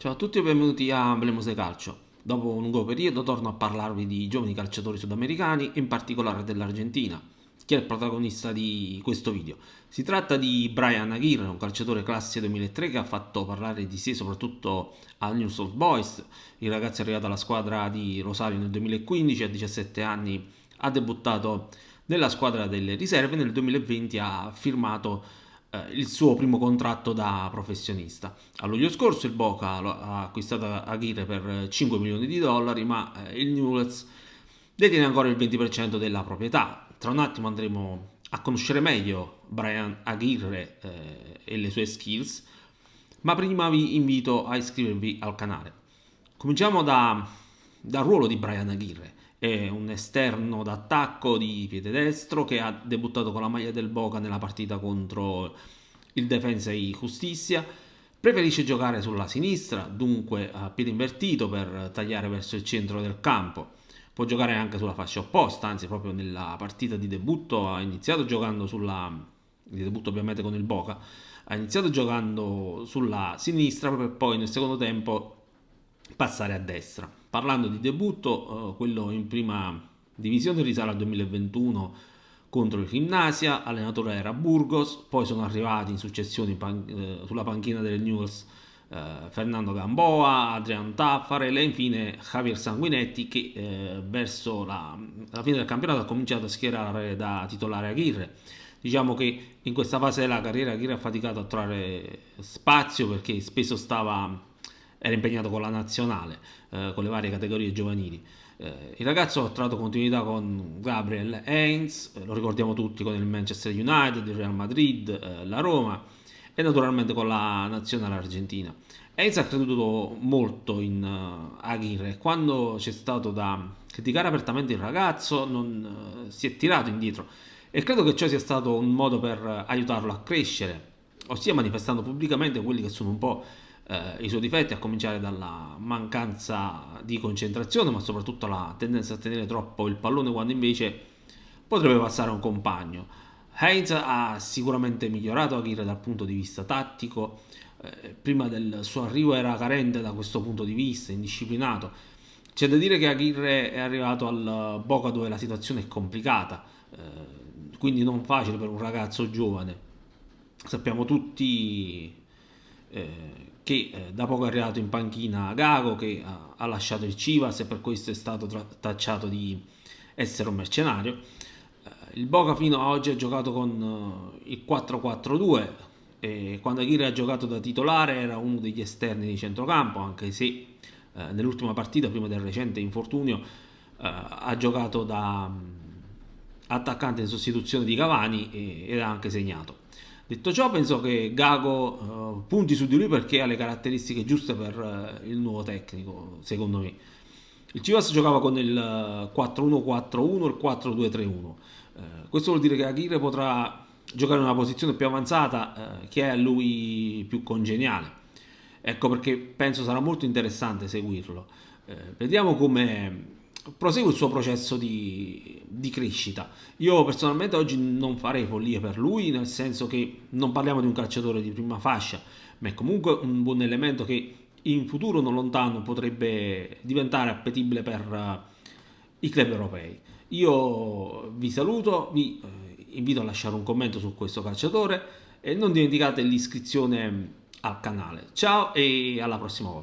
Ciao a tutti e benvenuti a Blemos de Calcio. Dopo un lungo periodo torno a parlarvi di giovani calciatori sudamericani, in particolare dell'Argentina. Chi è il protagonista di questo video? Si tratta di Brian Aguirre, un calciatore classe 2003 che ha fatto parlare di sé soprattutto al Newell's Old Boys. Il ragazzo è arrivato alla squadra di Rosario nel 2015, a 17 anni ha debuttato nella squadra delle riserve, nel 2020 ha firmato il suo primo contratto da professionista. A luglio scorso il Boca ha acquistato Aguirre per 5 milioni di dollari, ma il Newell's detiene ancora il 20% della proprietà. Tra un attimo andremo a conoscere meglio Brian Aguirre e le sue skills, ma prima vi invito a iscrivervi al canale. Cominciamo dal ruolo di Brian Aguirre. È un esterno d'attacco di piede destro che ha debuttato con la maglia del Boca nella partita contro il Defensa e Justicia. Preferisce giocare sulla sinistra, dunque a piede invertito per tagliare verso il centro del campo. Può giocare anche sulla fascia opposta, anzi proprio nella partita di debutto ha iniziato giocando di debutto ovviamente con il Boca, ha iniziato giocando sulla sinistra per poi nel secondo tempo passare a destra. Parlando di debutto, quello in prima divisione risale al 2021 contro il Gimnasia, allenatore era Burgos, poi sono arrivati in successione sulla panchina del Newell's Fernando Gamboa, Adrian Taffarel e infine Javier Sanguinetti che verso la fine del campionato ha cominciato a schierare da titolare Aguirre. Diciamo che in questa fase della carriera Aguirre ha faticato a trovare spazio perché spesso era impegnato con la nazionale, con le varie categorie giovanili. Il ragazzo ha trovato continuità con Gabriel Heinz, lo ricordiamo tutti con il Manchester United, il Real Madrid, la Roma e naturalmente con la nazionale argentina. Heinz ha creduto molto in Aguirre. Quando c'è stato da criticare apertamente il ragazzo non si è tirato indietro e credo che ciò sia stato un modo per aiutarlo a crescere, ossia manifestando pubblicamente quelli che sono un po' i suoi difetti, a cominciare dalla mancanza di concentrazione, ma soprattutto la tendenza a tenere troppo il pallone quando invece potrebbe passare a un compagno. Heinz ha sicuramente migliorato Aguirre dal punto di vista tattico, prima del suo arrivo era carente da questo punto di vista, indisciplinato. C'è da dire che Aguirre è arrivato al Boca dove la situazione è complicata, quindi non facile per un ragazzo giovane. Sappiamo tutti che da poco è arrivato in panchina Gago che ha lasciato il Chivas e per questo è stato tacciato di essere un mercenario. Il Boca fino ad oggi ha giocato con il 4-4-2 e quando Aguirre ha giocato da titolare era uno degli esterni di centrocampo, anche se nell'ultima partita prima del recente infortunio ha giocato da attaccante in sostituzione di Cavani ed ha anche segnato. Detto ciò, penso che Gago punti su di lui perché ha le caratteristiche giuste per il nuovo tecnico, secondo me. Il Chivas giocava con il 4-1-4-1 e il 4-2-3-1. Questo vuol dire che Aguirre potrà giocare in una posizione più avanzata che è a lui più congeniale. Ecco perché penso sarà molto interessante seguirlo. Vediamo come prosegue il suo processo di crescita. Io personalmente oggi non farei follie per lui, nel senso che non parliamo di un calciatore di prima fascia, ma è comunque un buon elemento che in futuro non lontano potrebbe diventare appetibile per i club europei. Io vi saluto, vi invito a lasciare un commento su questo calciatore e non dimenticate l'iscrizione al canale. Ciao e alla prossima volta.